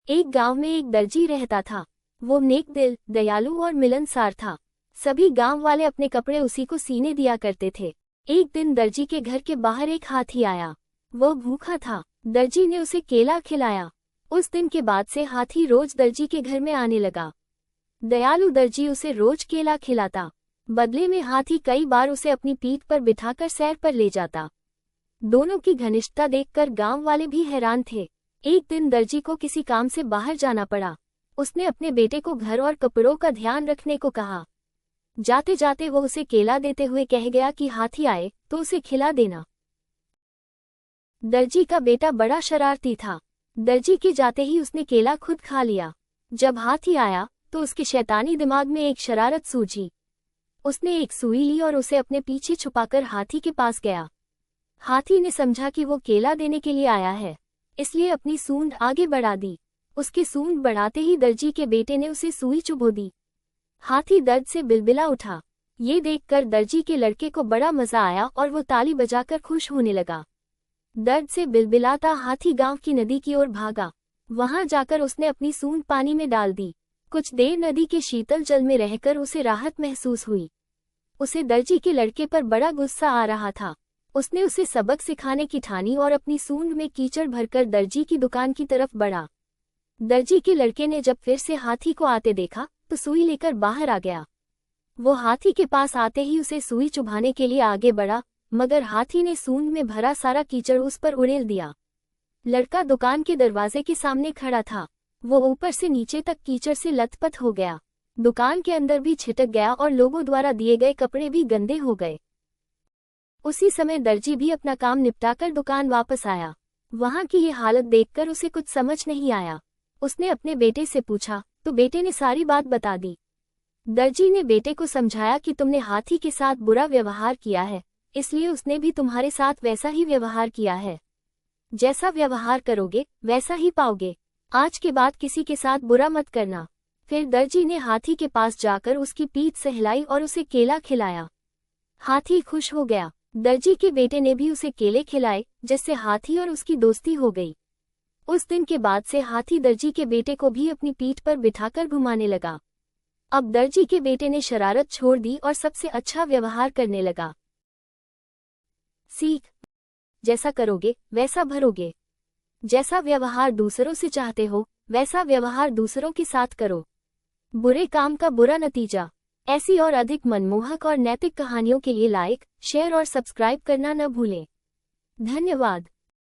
एक गांव में एक दर्जी रहता था। वो नेक दिल, दयालु और मिलनसार था। सभी गांव वाले अपने कपड़े उसी को सीने दिया करते थे। एक दिन दर्जी के घर के बाहर एक हाथी आया। वो भूखा था। दर्जी ने उसे केला खिलाया। उस दिन के बाद से हाथी रोज दर्जी के घर में आने लगा। दयालु दर्जी उसे रोज केला खिलाता। बदले में हाथी कई बार उसे अपनी पीठ पर बिठाकर सैर पर ले जाता। दोनों की घनिष्ठता देखकर गांव वाले भी हैरान थे। एक दिन दर्जी को किसी काम से बाहर जाना पड़ा। उसने अपने बेटे को घर और कपड़ों का ध्यान रखने को कहा। जाते जाते वो उसे केला देते हुए कह गया कि हाथी आए तो उसे खिला देना। दर्जी का बेटा बड़ा शरारती था। दर्जी के जाते ही उसने केला खुद खा लिया। जब हाथी आया तो उसके शैतानी दिमाग में एक शरारत सूझी। उसने एक सुई ली और उसे अपने पीछे छुपाकर हाथी के पास गया। हाथी ने समझा कि वो केला देने के लिए आया है, इसलिए अपनी सूंड आगे बढ़ा दी। उसकी सूंड बढ़ाते ही दर्जी के बेटे ने उसे सुई चुभो दी। हाथी दर्द से बिलबिला उठा। ये देखकर दर्जी के लड़के को बड़ा मजा आया और वो ताली बजाकर खुश होने लगा। दर्द से बिलबिलाता हाथी गांव की नदी की ओर भागा। वहां जाकर उसने अपनी सूंड पानी में डाल दी। कुछ देर नदी के शीतल जल में रहकर उसे राहत महसूस हुई। उसे दर्जी के लड़के पर बड़ा गुस्सा आ रहा था। उसने उसे सबक सिखाने की ठानी और अपनी सूंड में कीचड़ भरकर दर्जी की दुकान की तरफ बढ़ा। दर्जी के लड़के ने जब फिर से हाथी को आते देखा तो सुई लेकर बाहर आ गया। वो हाथी के पास आते ही उसे सुई चुभाने के लिए आगे बढ़ा, मगर हाथी ने सूंड में भरा सारा कीचड़ उस पर उड़ेल दिया। लड़का दुकान के दरवाजे के सामने खड़ा था। वो ऊपर से नीचे तक कीचड़ से लथपथ हो गया। दुकान के अंदर भी छिटक गया और लोगों द्वारा दिए गए कपड़े भी गंदे हो गए। उसी समय दर्जी भी अपना काम निपटाकर दुकान वापस आया। वहां की ये हालत देखकर उसे कुछ समझ नहीं आया। उसने अपने बेटे से पूछा तो बेटे ने सारी बात बता दी। दर्जी ने बेटे को समझाया कि तुमने हाथी के साथ बुरा व्यवहार किया है, इसलिए उसने भी तुम्हारे साथ वैसा ही व्यवहार किया है। जैसा व्यवहार करोगे वैसा ही पाओगे। आज के बाद किसी के साथ बुरा मत करना। फिर दर्जी ने हाथी के पास जाकर उसकी पीठ सहलाई और उसे केला खिलाया। हाथी खुश हो गया। दर्जी के बेटे ने भी उसे केले खिलाए, जिससे हाथी और उसकी दोस्ती हो गई। उस दिन के बाद से हाथी दर्जी के बेटे को भी अपनी पीठ पर बिठाकर घुमाने लगा। अब दर्जी के बेटे ने शरारत छोड़ दी और सबसे अच्छा व्यवहार करने लगा। सीख: जैसा करोगे वैसा भरोगे। जैसा व्यवहार दूसरों से चाहते हो वैसा व्यवहार दूसरों के साथ करो। बुरे काम का बुरा नतीजा। ऐसी और अधिक मनमोहक और नैतिक कहानियों के लिए लाइक, शेयर और सब्सक्राइब करना न भूलें। धन्यवाद।